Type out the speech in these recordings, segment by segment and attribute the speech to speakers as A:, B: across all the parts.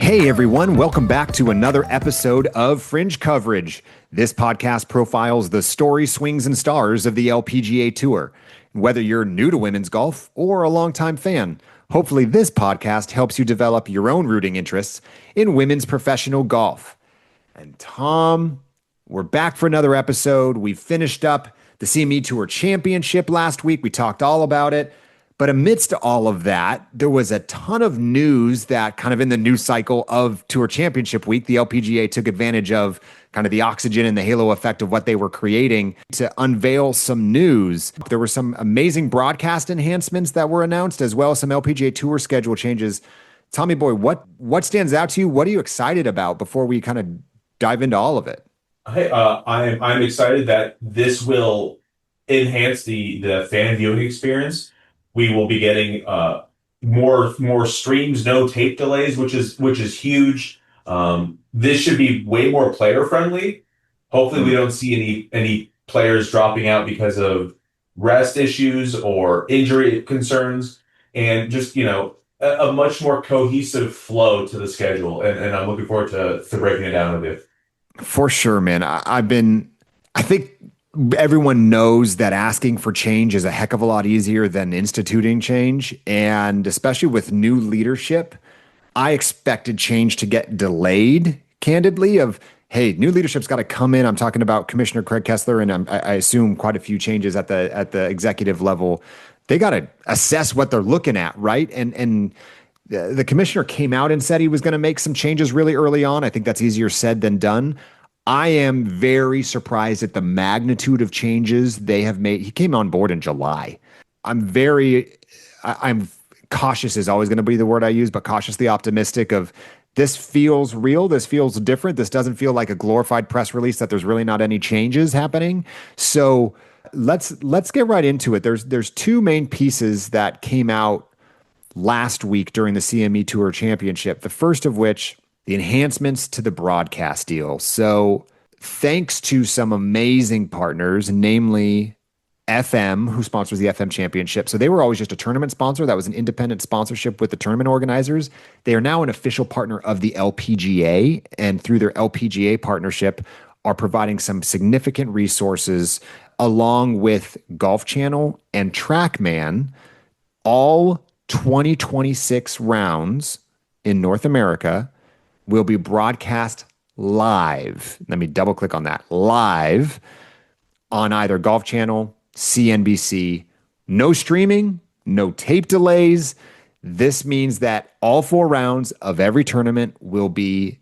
A: Hey everyone, welcome back to another episode of Fringe Coverage. This podcast profiles the story, swings, and stars of the LPGA Tour. Whether you're new to women's golf or a longtime fan, hopefully this podcast helps you develop your own rooting interests in women's professional golf. And Tom, we're back for another episode. We finished up the CME Tour Championship last week. We talked all about it. But amidst all of that, there was a ton of news that kind of in the news cycle of Tour Championship week, the LPGA took advantage of kind of the oxygen and the halo effect of what they were creating to unveil some news. There were some amazing broadcast enhancements that were announced, as well as some LPGA Tour schedule changes. Tommy boy, what stands out to you? What are you excited about before we kind of dive into all of it?
B: Hey, I'm excited that this will enhance the fan viewing experience. We will be getting more streams, no tape delays, which is huge. This should be way more player friendly. Hopefully, we don't see any players dropping out because of rest issues or injury concerns, and just a much more cohesive flow to the schedule. And I'm looking forward to breaking it down with you.
A: For sure, man. I think everyone knows that asking for change is a heck of a lot easier than instituting change. And especially with new leadership, I expected change to get delayed, candidly, hey, new leadership's got to come in. I'm talking about Commissioner Craig Kessler, and I assume quite a few changes at the executive level. They got to assess what they're looking at, right? And the commissioner came out and said he was going to make some changes really early on. I think that's easier said than done. I am very surprised at the magnitude of changes they have made. He came on board in July. I'm cautious is always going to be the word I use, but cautiously optimistic of this feels real. This feels different. This doesn't feel like a glorified press release that there's really not any changes happening. So let's get right into it. There's two main pieces that came out last week during the CME Tour Championship. The first of which, the enhancements to the broadcast deal. So thanks to some amazing partners, namely FM, who sponsors the FM Championship. So they were always just a tournament sponsor. That was an independent sponsorship with the tournament organizers. They are now an official partner of the LPGA, and through their LPGA partnership are providing some significant resources along with Golf Channel and TrackMan. All 2026 rounds in North America will be broadcast live. Let me double click on that. Live on either Golf Channel, CNBC. No streaming, no tape delays. This means that all 4 rounds of every tournament will be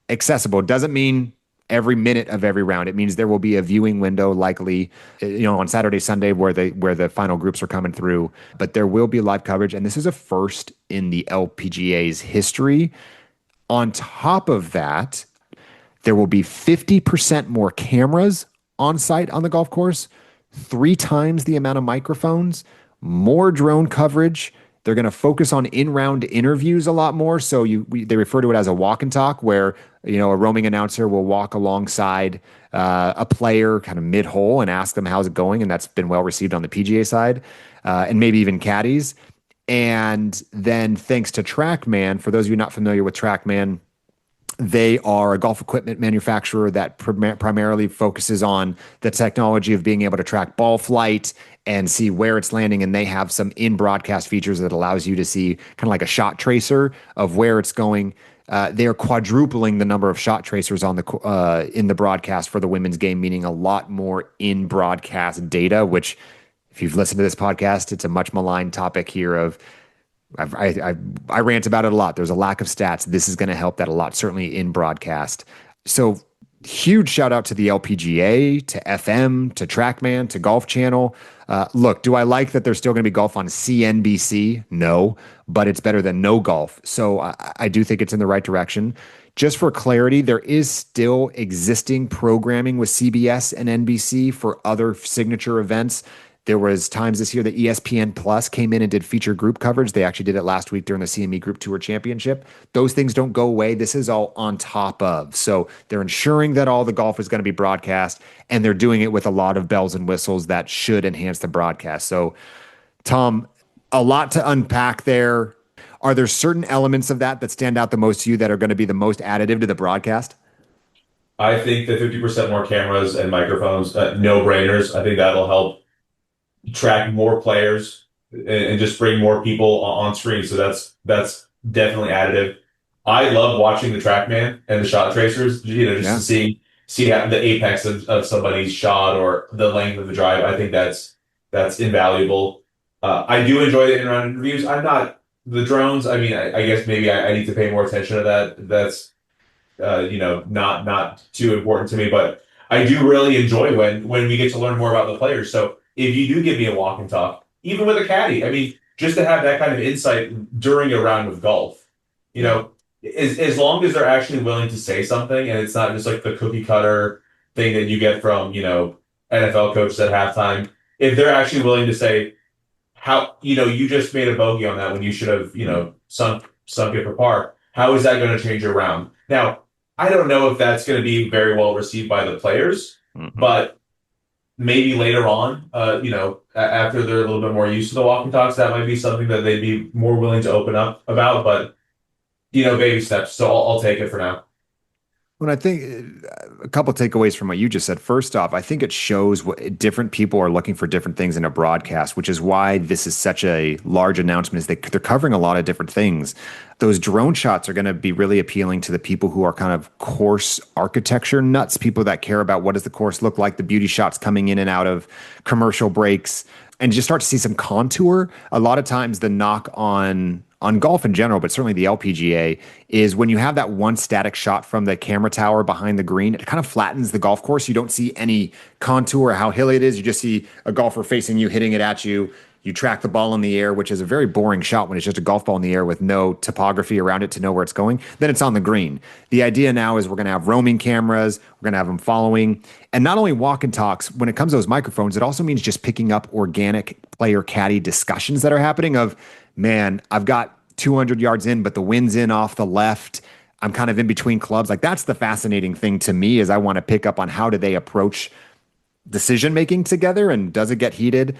A: accessible. It doesn't mean every minute of every round. It means there will be a viewing window, likely, on Saturday, Sunday, where the final groups are coming through. But there will be live coverage, and this is a first in the LPGA's history. On top of that, there will be 50% more cameras on site on the golf course, 3 times the amount of microphones, more drone coverage. They're going to focus on in-round interviews a lot more. So they refer to it as a walk and talk, where a roaming announcer will walk alongside a player kind of mid-hole and ask them how's it going, and that's been well received on the PGA side, and maybe even caddies. And then thanks to TrackMan, for those of you not familiar with TrackMan, they are a golf equipment manufacturer that primarily focuses on the technology of being able to track ball flight and see where it's landing. And they have some in-broadcast features that allows you to see kind of like a shot tracer of where it's going. They are quadrupling the number of shot tracers on in the broadcast for the women's game, meaning a lot more in-broadcast data, which, if you've listened to this podcast, it's a much maligned topic here of I rant about it a lot. There's a lack of stats. This is going to help that a lot, certainly in broadcast. So huge shout out to the LPGA, to FM, to TrackMan, to Golf Channel. Look, do I like that there's still going to be golf on CNBC? No, but it's better than no golf. So I do think it's in the right direction. Just for clarity, there is still existing programming with CBS and NBC for other signature events. There was times this year that ESPN Plus came in and did feature group coverage. They actually did it last week during the CME Group Tour Championship. Those things don't go away. This is all on top of. So they're ensuring that all the golf is going to be broadcast, and they're doing it with a lot of bells and whistles that should enhance the broadcast. So, Tom, a lot to unpack there. Are there certain elements of that that stand out the most to you that are going to be the most additive to the broadcast?
B: I think the 50% more cameras and microphones, no brainers. I think that'll help track more players and just bring more people on screen. So that's definitely additive. I love watching the TrackMan and the shot tracers, just to
A: Yeah.
B: see how the apex of somebody's shot or the length of the drive. I think that's invaluable. I do enjoy the in-round interviews. I'm not the drones. I mean, I guess maybe I need to pay more attention to that. That's not too important to me, but I do really enjoy when we get to learn more about the players. So if you do give me a walk and talk, even with a caddy, I mean, just to have that kind of insight during a round of golf, you
A: Yeah.
B: know, as long as they're actually willing to say something and it's not just like the cookie cutter thing that you get from, NFL coaches at halftime, if they're actually willing to say how, you just made a bogey on that when you should have,
A: Mm.
B: sunk it for par. How is that going to change your round? Now, I don't know if that's going to be very well received by the players,
A: Mhm.
B: but maybe later on, after they're a little bit more used to the walk and talks, that might be something that they'd be more willing to open up about. But baby steps. So I'll take it for now.
A: When I think a couple takeaways from what you just said. First off, I think it shows what different people are looking for different things in a broadcast, which is why this is such a large announcement. Is they're covering a lot of different things. Those drone shots are going to be really appealing to the people who are kind of course architecture nuts, people that care about what does the course look like, the beauty shots coming in and out of commercial breaks, and just start to see some contour. A lot of times, the knock on golf in general, but certainly the LPGA, is when you have that one static shot from the camera tower behind the green, it kind of flattens the golf course. You don't see any contour or how hilly it is. You just see a golfer facing you, hitting it at you. You track the ball in the air, which is a very boring shot when it's just a golf ball in the air with no topography around it to know where it's going. Then it's on the green. The idea now is we're going to have roaming cameras. We're going to have them following. And not only walk and talks, when it comes to those microphones, it also means just picking up organic player caddy discussions that are happening of, man, I've got 200 yards in, but the wind's in off the left. I'm kind of in between clubs. Like that's the fascinating thing to me is I want to pick up on how do they approach decision making together and does it get heated?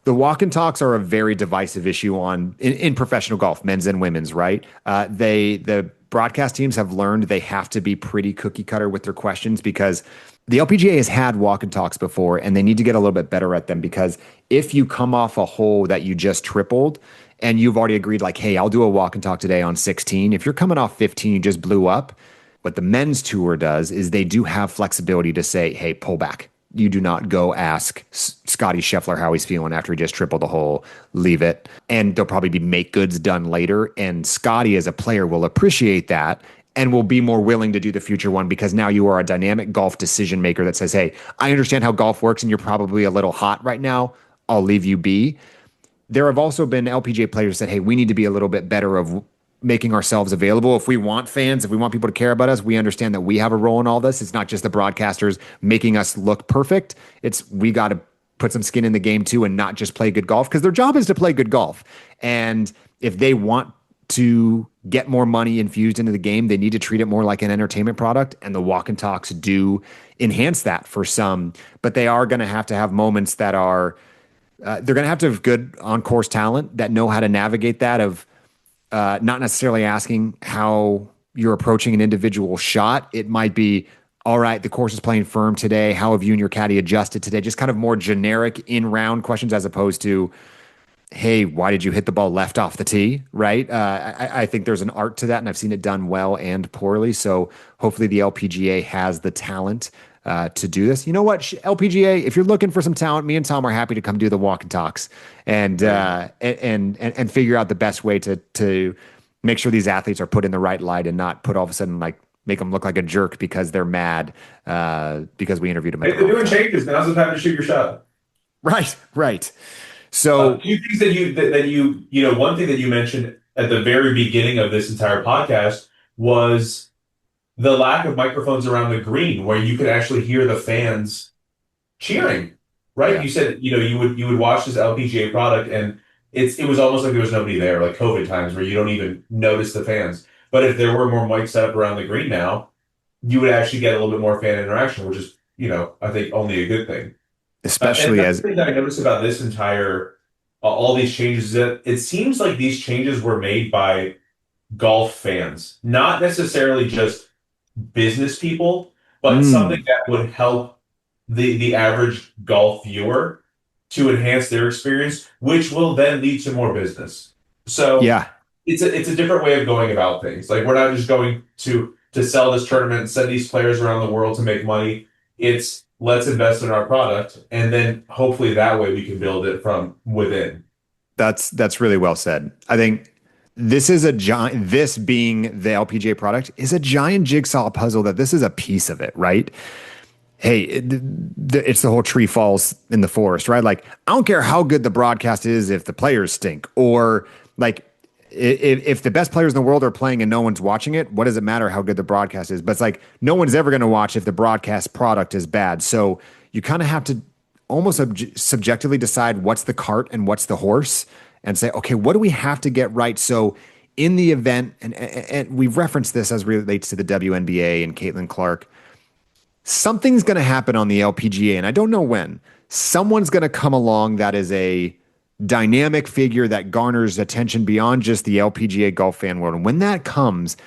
A: The walk and talks are a very divisive issue in professional golf, men's and women's, right? The broadcast teams have learned they have to be pretty cookie cutter with their questions because the LPGA has had walk and talks before, and they need to get a little bit better at them because if you come off a hole that you just tripled and you've already agreed, like, hey, I'll do a walk and talk today on 16. If you're coming off 15, you just blew up. What the men's tour does is they do have flexibility to say, hey, pull back. You do not go ask Scotty Scheffler how he's feeling after he just tripled the hole. Leave it. And there'll probably be make goods done later. And Scotty, as a player, will appreciate that and will be more willing to do the future one because now you are a dynamic golf decision maker that says, hey, I understand how golf works and you're probably a little hot right now. I'll leave you be. There have also been LPGA players that, hey, we need to be a little bit better of making ourselves available. If we want fans, if we want people to care about us, we understand that we have a role in all this. It's not just the broadcasters making us look perfect. It's we got to put some skin in the game too and not just play good golf because their job is to play good golf. And if they want to get more money infused into the game, they need to treat it more like an entertainment product. And the walk and talks do enhance that for some, but they are going to have moments that are they're going to have good on course talent that know how to navigate that of not necessarily asking how you're approaching an individual shot. It might be, all right, the course is playing firm today. How have you and your caddy adjusted today? Just kind of more generic in round questions as opposed to, hey, why did you hit the ball left off the tee? Right. I think there's an art to that, and I've seen it done well and poorly. So hopefully the LPGA has the talent to do this. You know what, LPGA, if you're looking for some talent, me and Tom are happy to come do the walk and talks and and figure out the best way to make sure these athletes are put in the right light and not put all of a sudden like make them look like a jerk because they're mad because we interviewed them at
B: Hey,
A: the
B: they're
A: wrong
B: doing
A: time.
B: changes. Now's the time to shoot your shot.
A: Right, right. So
B: Two things one thing that you mentioned at the very beginning of this entire podcast was the lack of microphones around the green where you could actually hear the fans cheering, right?
A: yeah.
B: You said, you would watch this LPGA product and it was almost like there was nobody there, like COVID times where you don't even notice the fans. But if there were more mics set up around the green now, you would actually get a little bit more fan interaction, which is, I think only a good thing. And
A: Especially
B: another
A: as
B: thing that I noticed about this entire all these changes, that it seems like these changes were made by golf fans, not necessarily just business people, but something
A: Mm,
B: that would help the average golf viewer to enhance their experience, which will then lead to more business. So
A: yeah.
B: it's a different way of going about things. Like we're not just going to sell this tournament and send these players around the world to make money. It's let's invest in our product, and then hopefully that way we can build it from within.
A: That's really well said. I think this is a giant, this being the LPGA product is a giant jigsaw puzzle that this is a piece of it, right? Hey, it's the whole tree falls in the forest, right? Like, I don't care how good the broadcast is if the players stink, or like if the best players in the world are playing and no one's watching it, what does it matter how good the broadcast is? But it's like no one's ever going to watch if the broadcast product is bad. So you kind of have to almost subjectively decide what's the cart and what's the horse and say, okay, what do we have to get right? So in the event, and we've referenced this as relates to the WNBA and Caitlin Clark, something's going to happen on the LPGA, and I don't know when. Someone's going to come along that is a dynamic figure that garners attention beyond just the LPGA golf fan world. And when that comes,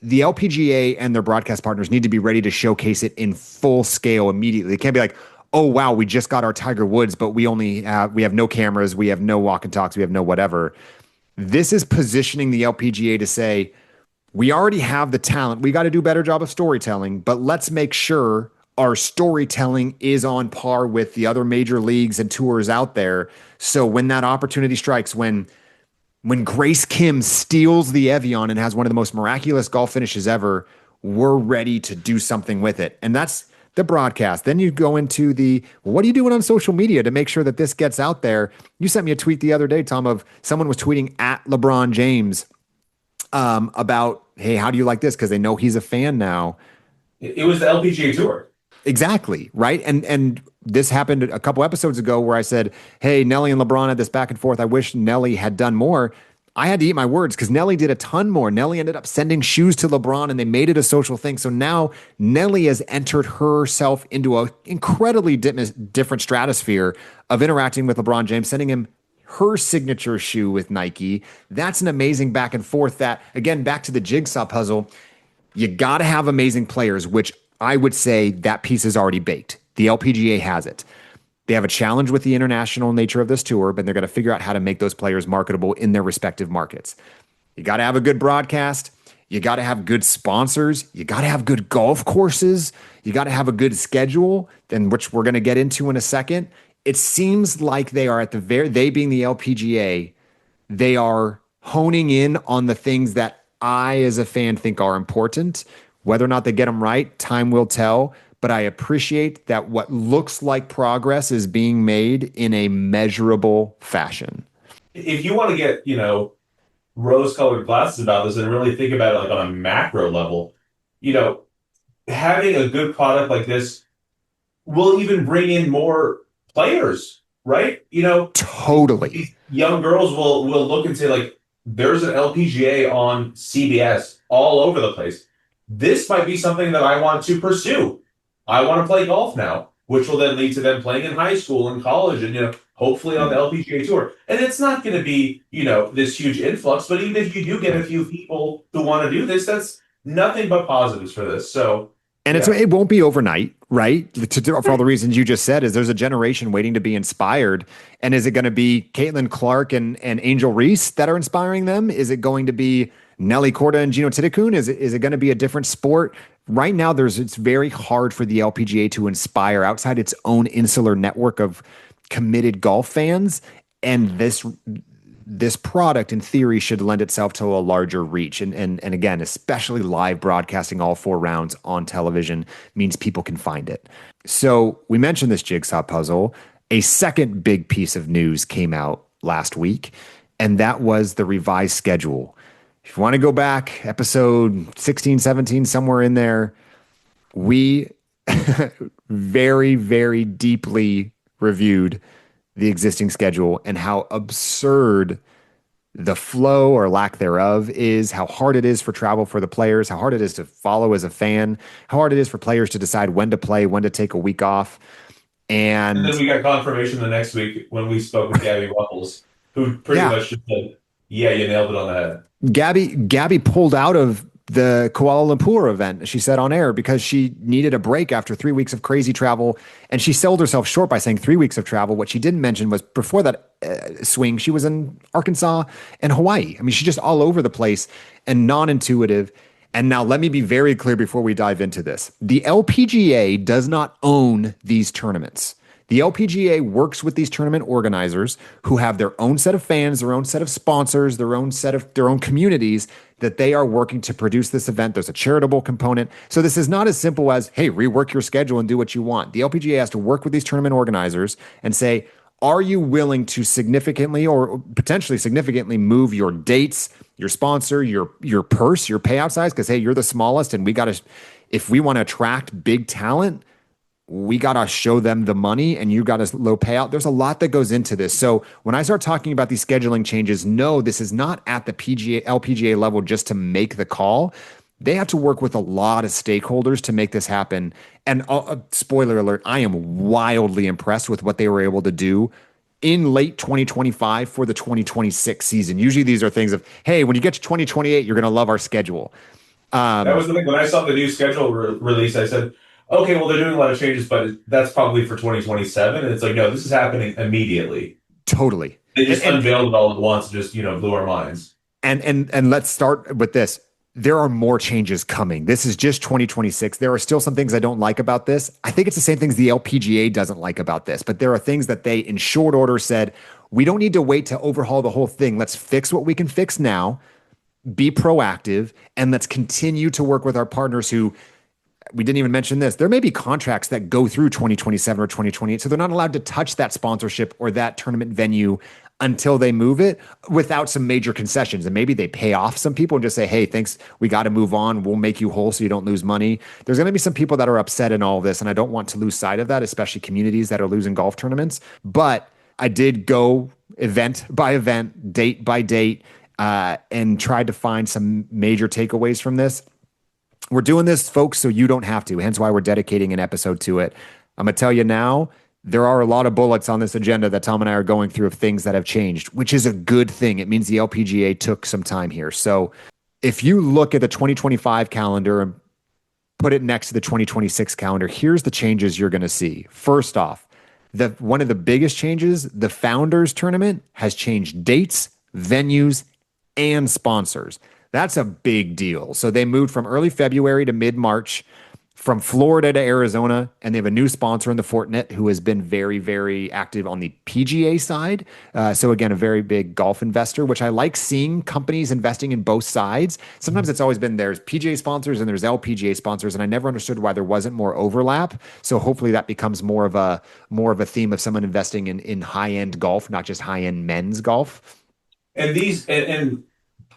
A: the LPGA and their broadcast partners need to be ready to showcase it in full scale immediately. They can't be like, "Oh wow, we just got our Tiger Woods, but we have no cameras, we have no walk and talks, we have no whatever." This is positioning the LPGA to say, we already have the talent. We got to do a better job of storytelling, but let's make sure our storytelling is on par with the other major leagues and tours out there. So when that opportunity strikes, when Grace Kim steals the Evian and has one of the most miraculous golf finishes ever, we're ready to do something with it. And that's the broadcast. Then you go into the what are you doing on social media to make sure that this gets out there? You sent me a tweet the other day, Tom, of someone was tweeting at LeBron James about, hey, how do you like this? Because they know he's a fan now.
B: It was the LPGA Tour.
A: Exactly. Right. And this happened a couple episodes ago where I said, hey, Nelly and LeBron had this back and forth. I wish Nelly had done more. I had to eat my words because Nelly did a ton more. Nelly ended up sending shoes to LeBron and they made it a social thing. So now Nelly has entered herself into an incredibly different stratosphere of interacting with LeBron James, sending him her signature shoe with Nike. That's an amazing back and forth that, again, back to the jigsaw puzzle, you got to have amazing players, which I would say that piece is already baked. The LPGA has it. They have a challenge with the international nature of this tour, but they're going to figure out how to make those players marketable in their respective markets. You got to have a good broadcast. You got to have good sponsors. You got to have good golf courses. You got to have a good schedule, then which we're going to get into in a second. It seems like they are at the they being the LPGA, they are honing in on the things that I, as a fan, think are important. Whether or not they get them right, time will tell. But I appreciate that what looks like progress is being made in a measurable fashion.
B: If you want to get, rose-colored glasses about this and really think about it like on a macro level, you know, having a good product like this will even bring in more players, right?
A: Totally.
B: These young girls will look and say like, there's an LPGA on CBS all over the place. This might be something that I want to pursue. I want to play golf now, which will then lead to them playing in high school and college and, hopefully on the LPGA tour. And it's not going to be, this huge influx, but even if you do get a few people who want to do this, that's nothing but positives for this. So,
A: And
B: yeah.
A: it won't be overnight, right? For all the reasons you just said, is there's a generation waiting to be inspired. And is it going to be Caitlin Clark and Angel Reese that are inspiring them? Is it going to be Nelly Korda and Gino Titicun? Is it going to be a different sport? Right now, it's very hard for the LPGA to inspire outside its own insular network of committed golf fans. And this product in theory should lend itself to a larger reach. And again, especially live broadcasting all four rounds on television means people can find it. So we mentioned this jigsaw puzzle. A second big piece of news came out last week, and that was the revised schedule. If you want to go back, episode 16, 17, somewhere in there, we very, very deeply reviewed the existing schedule and how absurd the flow or lack thereof is, how hard it is for travel for the players, how hard it is to follow as a fan, how hard it is for players to decide when to play, when to take a week off.
B: And then
A: And
B: we got confirmation the next week when we spoke with Gabby Ruffles. who pretty
A: Yeah.
B: much just said, "Yeah, you nailed it on the head."
A: Gabby pulled out of the Kuala Lumpur event, she said on air, because she needed a break after 3 weeks of crazy travel. And she sold herself short by saying 3 weeks of travel. What she didn't mention was before that swing, she was in Arkansas and Hawaii. I mean, she's just all over the place and non intuitive. And now let me be very clear before we dive into this. The LPGA does not own these tournaments. The LPGA works with these tournament organizers who have their own set of fans, their own set of sponsors, their own communities that they are working to produce this event. There's a charitable component. So this is not as simple as, hey, rework your schedule and do what you want. The LPGA has to work with these tournament organizers and say, are you willing to significantly or potentially significantly move your dates, your sponsor, your purse, your payout size? Because hey, you're the smallest, and if we want to attract big talent, we got to show them the money and you got a low payout. There's a lot that goes into this. So when I start talking about these scheduling changes, no, this is not at the LPGA level just to make the call. They have to work with a lot of stakeholders to make this happen. And spoiler alert, I am wildly impressed with what they were able to do in late 2025 for the 2026 season. Usually these are things of, hey, when you get to 2028, you're going to love our schedule.
B: That was the thing. When I saw the new schedule release, I said, "Okay, well, they're doing a lot of changes, but that's probably for 2027." And it's like, no, this is happening immediately.
A: Totally.
B: They
A: And,
B: just
A: and
B: unveiled it all at once, just blew our minds.
A: and let's start with this. There are more changes coming. This is just 2026. There are still some things I don't like about this. I think it's the same things the LPGA doesn't like about this, but there are things that they, in short order, said, we don't need to wait to overhaul the whole thing. Let's fix what we can fix now, be proactive, and let's continue to work with our partners who we didn't even mention this. There may be contracts that go through 2027 or 2028, so they're not allowed to touch that sponsorship or that tournament venue until they move it without some major concessions. And maybe they pay off some people and just say, hey, thanks, we got to move on. We'll make you whole so you don't lose money. There's going to be some people that are upset in all of this, and I don't want to lose sight of that, especially communities that are losing golf tournaments. But I did go event by event, date by date, and tried to find some major takeaways from this. We're doing this, folks, so you don't have to. Hence why we're dedicating an episode to it. I'm going to tell you now, there are a lot of bullets on this agenda that Tom and I are going through of things that have changed, which is a good thing. It means the LPGA took some time here. So if you look at the 2025 calendar and put it next to the 2026 calendar, here's the changes you're going to see. First off, one of the biggest changes, the Founders Tournament has changed dates, venues, and sponsors. That's a big deal. So they moved from early February to mid-March, from Florida to Arizona, and they have a new sponsor in the Fortinet who has been very, very active on the PGA side. So again, a very big golf investor, which I like seeing companies investing in both sides. Sometimes it's always been there's PGA sponsors and there's LPGA sponsors, and I never understood why there wasn't more overlap. So hopefully that becomes more of a theme of someone investing in high-end golf, not just high-end men's golf.
B: And these and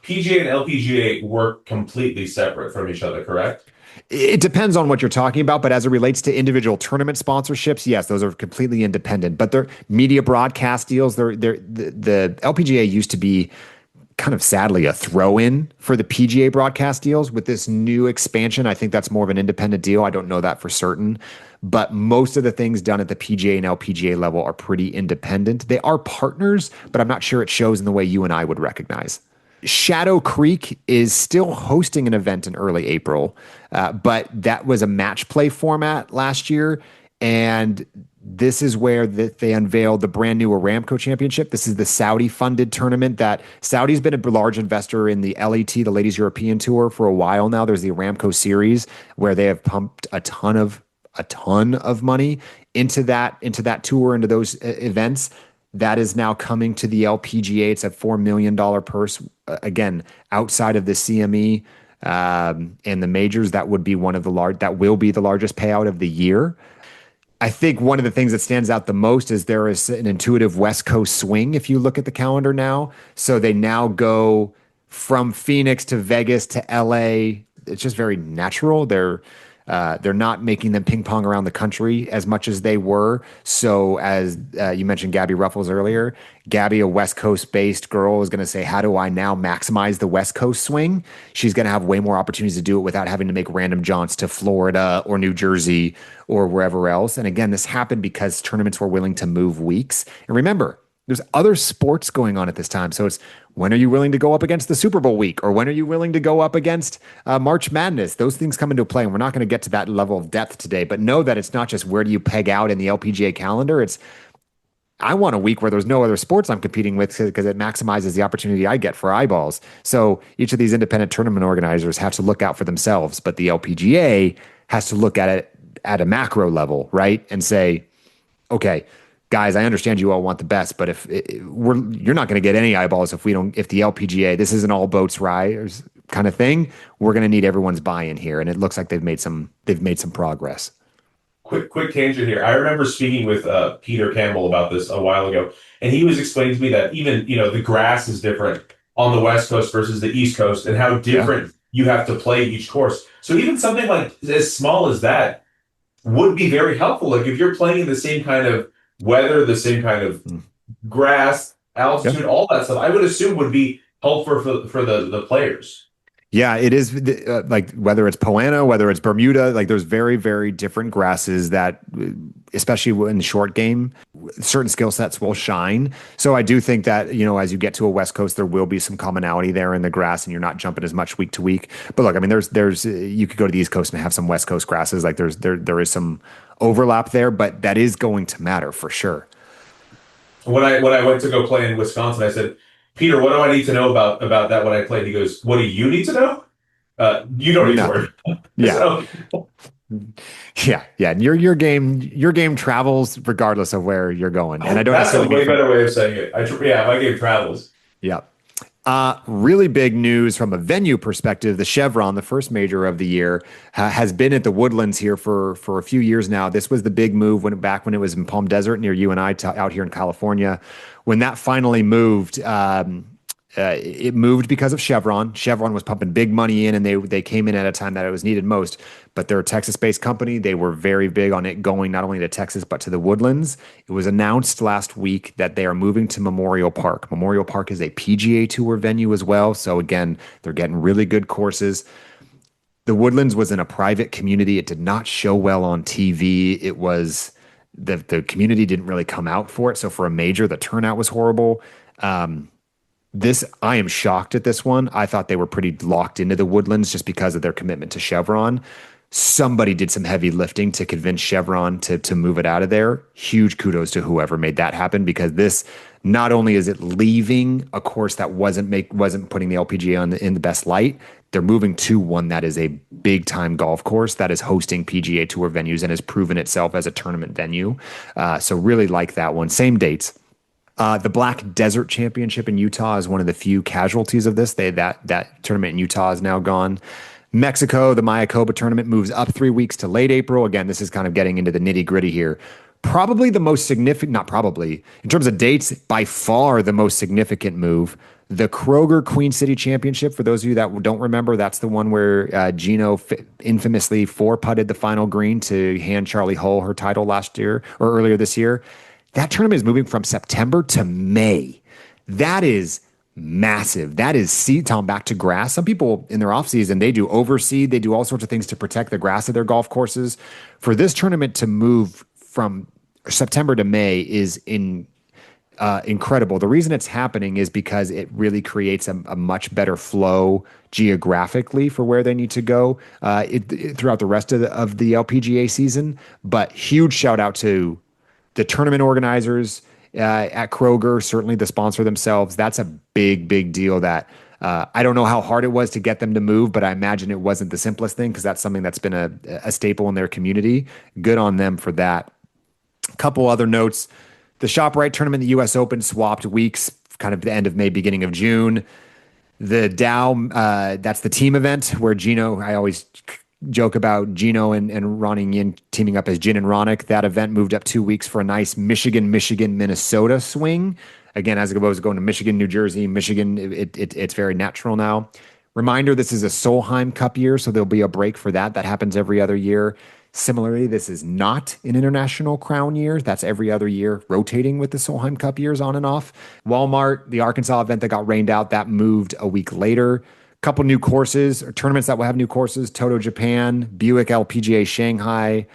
B: PGA and LPGA work completely separate from each other, correct?
A: It depends on what you're talking about, but as it relates to individual tournament sponsorships, yes, those are completely independent. But they're media broadcast deals. The LPGA used to be kind of sadly a throw-in for the PGA broadcast deals. With this new expansion, I think that's more of an independent deal. I don't know that for certain, but most of the things done at the PGA and LPGA level are pretty independent. They are partners, but I'm not sure it shows in the way you and I would recognize. Shadow Creek is still hosting an event in early April, but that was a match play format last year. And this is where they unveiled the brand new Aramco Championship. This is the Saudi funded tournament that Saudi's been a large investor in the LET, the Ladies European Tour, for a while now. There's the Aramco series where they have pumped a ton of money into that tour, into those events. That is now coming to the LPGA. It's a $4 million purse. Again, outside of the CME and the majors, that will be the largest payout of the year. I think one of the things that stands out the most is there is an intuitive West Coast swing if you look at the calendar now. So they now go from Phoenix to Vegas to LA. It's just very natural. They're not making them ping pong around the country as much as they were. So as you mentioned Gabby Ruffles earlier, Gabby, a West Coast based girl, is going to say, how do I now maximize the West Coast swing? She's going to have way more opportunities to do it without having to make random jaunts to Florida or New Jersey or wherever else. And again, this happened because tournaments were willing to move weeks. And remember, there's other sports going on at this time. So it's when are you willing to go up against the Super Bowl week, or when are you willing to go up against March Madness? Those things come into play, and we're not going to get to that level of depth today. But know that it's not just where do you peg out in the LPGA calendar. It's I want a week where there's no other sports I'm competing with because it maximizes the opportunity I get for eyeballs. So each of these independent tournament organizers have to look out for themselves, but the LPGA has to look at it at a macro level, right? And say, okay, guys, I understand you all want the best, but if you're not going to get any eyeballs if we don't, if the LPGA, this isn't all boats rise kind of thing, we're going to need everyone's buy-in here. And it looks like they've made some progress.
B: Quick tangent here. I remember speaking with Peter Campbell about this a while ago, and he was explaining to me that even, the grass is different on the West Coast versus the East Coast and how
A: Yeah.
B: different you have to play each course. So even something like as small as that would be very helpful. Like if you're playing in the same kind of weather, the same kind of
A: Mm.
B: grass,
A: Yep.
B: altitude, all that stuff, I would assume would be helpful for the players.
A: Yeah, it is like whether it's Poana, whether it's Bermuda, like there's very, very different grasses that, especially in the short game, certain skill sets will shine. So I do think that, as you get to a West Coast, there will be some commonality there in the grass and you're not jumping as much week to week. But look, I mean, you could go to the East Coast and have some West Coast grasses. Like there is some overlap there, but that is going to matter for sure.
B: When I went to go play in Wisconsin, I said, Peter, what do I need to know about that when I played? He goes, what do you need to know? You don't need to worry.
A: Nothing. Yeah.
B: So
A: Yeah, yeah. Your game travels regardless of where you're going, and I don't
B: that's a
A: necessarily mean
B: way
A: from.
B: better way of saying it. Yeah, my game travels.
A: Yeah. Really big news from a venue perspective. The Chevron, the first major of the year, has been at the Woodlands here for a few years now. This was the big move when it was in Palm Desert near you and I out here in California. When that finally moved, it moved because of Chevron. Chevron was pumping big money in, and they came in at a time that it was needed most. But they're a Texas-based company. They were very big on it going not only to Texas but to the Woodlands. It was announced last week that they are moving to Memorial Park. Memorial Park is a PGA Tour venue as well. So again, they're getting really good courses. The Woodlands was in a private community. It did not show well on TV. It was the community didn't really come out for it. So for a major, the turnout was horrible. I am shocked at this one. I thought they were pretty locked into the Woodlands just because of their commitment to Chevron. Somebody did some heavy lifting to convince Chevron to move it out of there. Huge kudos to whoever made that happen, because this, not only is it leaving a course that wasn't putting the LPGA in the best light, they're moving to one that is a big time golf course that is hosting PGA Tour venues and has proven itself as a tournament venue. So really like that one. Same dates. The Black Desert Championship in Utah is one of the few casualties of this. That tournament in Utah is now gone. Mexico, the Mayakoba tournament moves up 3 weeks to late April. Again, this is kind of getting into the nitty gritty here. Probably the most significant, not probably, in terms of dates, by far the most significant move. The Kroger Queen City Championship, for those of you that don't remember, that's the one where Gino infamously four-putted the final green to hand Charlie Hull her title last year or earlier this year. That tournament is moving from September to May. That is massive. That is seed time back to grass. Some people in their offseason, they do overseed. They do all sorts of things to protect the grass of their golf courses. For this tournament to move from September to May is incredible. The reason it's happening is because it really creates a much better flow geographically for where they need to go throughout the rest of the LPGA season. But huge shout out to the tournament organizers at Kroger, certainly the sponsor themselves. That's a big, big deal that I don't know how hard it was to get them to move, but I imagine it wasn't the simplest thing because that's something that's been a staple in their community. Good on them for that. A couple other notes. The ShopRite tournament, the U.S. Open, swapped weeks, kind of the end of May, beginning of June. The Dow, that's the team event where Gino, I always joke about Gino and Ronnie Yin teaming up as Jin and Ronick. That event moved up 2 weeks for a nice Michigan, Minnesota swing. Again, as opposed to going to Michigan, New Jersey, Michigan, it's very natural now. Reminder, this is a Solheim Cup year, so there'll be a break for that. That happens every other year. Similarly, this is not an International Crown year. That's every other year, rotating with the Solheim Cup years on and off. Walmart, the Arkansas event that got rained out, that moved a week later. Couple new courses or tournaments that will have new courses: Toto Japan, Buick LPGA Shanghai,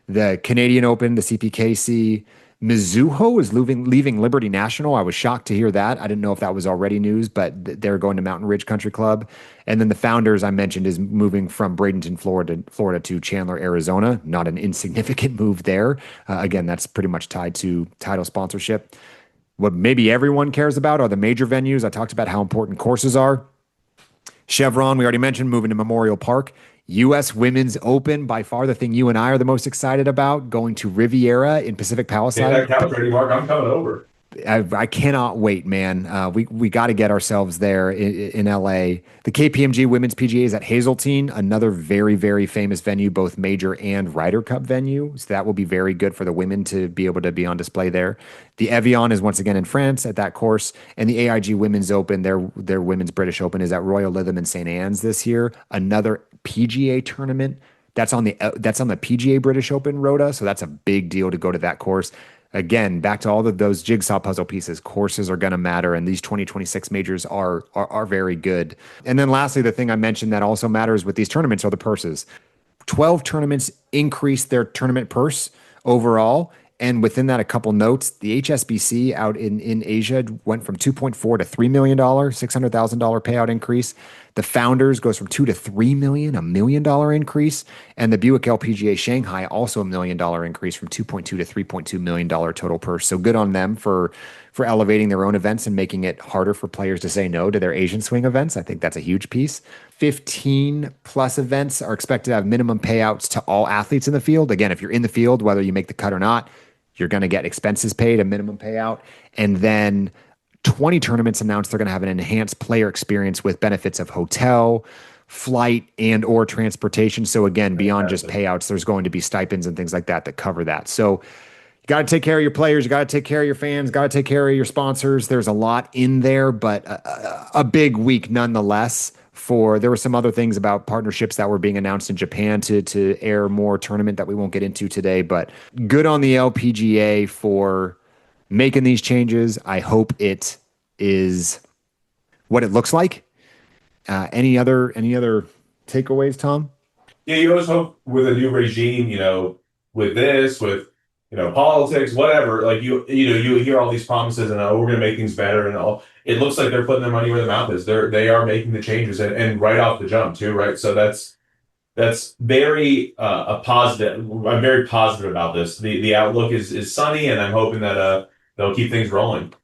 A: the Canadian Open, the CPKC, Mizuho is leaving Liberty National. I was shocked to hear that. I didn't know if that was already news, but they're going to Mountain Ridge Country Club. And then the Founders I mentioned is moving from Bradenton, Florida to Chandler, Arizona. Not an insignificant move there. Again, that's pretty much tied to title sponsorship. What maybe everyone cares about are the major venues. I talked about how important courses are. Chevron, we already mentioned, moving to Memorial Park. U.S. Women's Open, by far the thing you and I are the most excited about, going to Riviera in Pacific
B: Get
A: Palisades.
B: that couch ready, Mark. I'm coming over.
A: I cannot wait, man. We got to get ourselves there in LA. The KPMG Women's PGA is at Hazeltine, another very, very famous venue, both major and Ryder Cup venue. So that will be very good for the women to be able to be on display there. The Evian is once again in France at that course, and the AIG Women's Open, their Women's British Open, is at Royal Lytham in St. Anne's this year. Another PGA tournament. That's on the PGA British Open Rota, so that's a big deal to go to that course. Again, back to all of those jigsaw puzzle pieces, courses are going to matter, and these 2026 majors are very good. And then lastly, the thing I mentioned that also matters with these tournaments are the purses. 12 tournaments increased their tournament purse overall. And within that, a couple notes. The HSBC out in Asia went from 2.4 to $3 million, $600,000 payout increase. The Founders goes from 2 to 3 million, $1 million increase. And the Buick LPGA Shanghai also $1 million increase from 2.2 to $3.2 million total purse. So good on them for elevating their own events and making it harder for players to say no to their Asian swing events. I think that's a huge piece. 15 plus events are expected to have minimum payouts to all athletes in the field. Again, if you're in the field, whether you make the cut or not, you're going to get expenses paid, a minimum payout. And then 20 tournaments announced they're going to have an enhanced player experience with benefits of hotel, flight, and or transportation. So again, beyond just payouts, there's going to be stipends and things like that that cover that. So you got to take care of your players. You got to take care of your fans. Got to take care of your sponsors. There's a lot in there, but a big week nonetheless. There were some other things about partnerships that were being announced in Japan to air more tournament that we won't get into today. But good on the LPGA for making these changes. I hope it is what it looks like. Any other takeaways, Tom?
B: Yeah, you always hope with a new regime, with this, with politics, whatever. Like you hear all these promises and we're going to make things better and all. It looks like they're putting their money where their mouth is. They are making the changes and right off the jump too, right? So that's very a positive. I'm very positive about this. The outlook is sunny, and I'm hoping that they'll keep things rolling.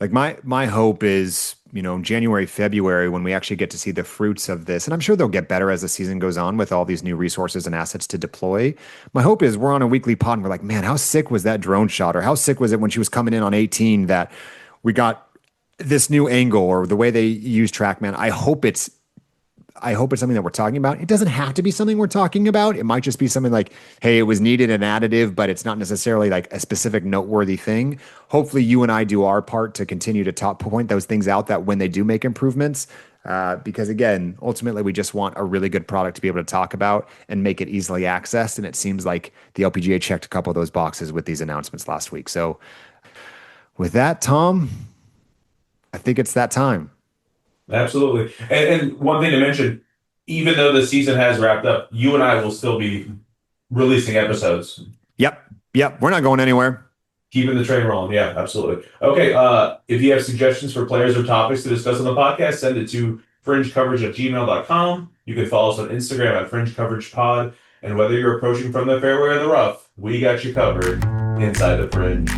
A: Like my hope is, January, February, when we actually get to see the fruits of this, and I'm sure they'll get better as the season goes on with all these new resources and assets to deploy. My hope is we're on a weekly pod and we're like, man, how sick was that drone shot? Or how sick was it when she was coming in on 18 that we got this new angle or the way they use TrackMan? I hope it's something that we're talking about. It doesn't have to be something we're talking about. It might just be something like, hey, it was needed and additive, but it's not necessarily like a specific noteworthy thing. Hopefully you and I do our part to continue to point those things out that when they do make improvements, because again, ultimately we just want a really good product to be able to talk about and make it easily accessed. And it seems like the LPGA checked a couple of those boxes with these announcements last week. So with that, Tom, I think it's that time.
B: Absolutely. And one thing to mention, even though the season has wrapped up, you and I will still be releasing episodes.
A: Yep. We're not going anywhere.
B: Keeping the train rolling. Yeah, absolutely. Okay. If you have suggestions for players or topics to discuss on the podcast, send it to fringecoverage@gmail.com. You can follow us on Instagram at fringecoveragepod. And whether you're approaching from the fairway or the rough, we got you covered inside the fringe.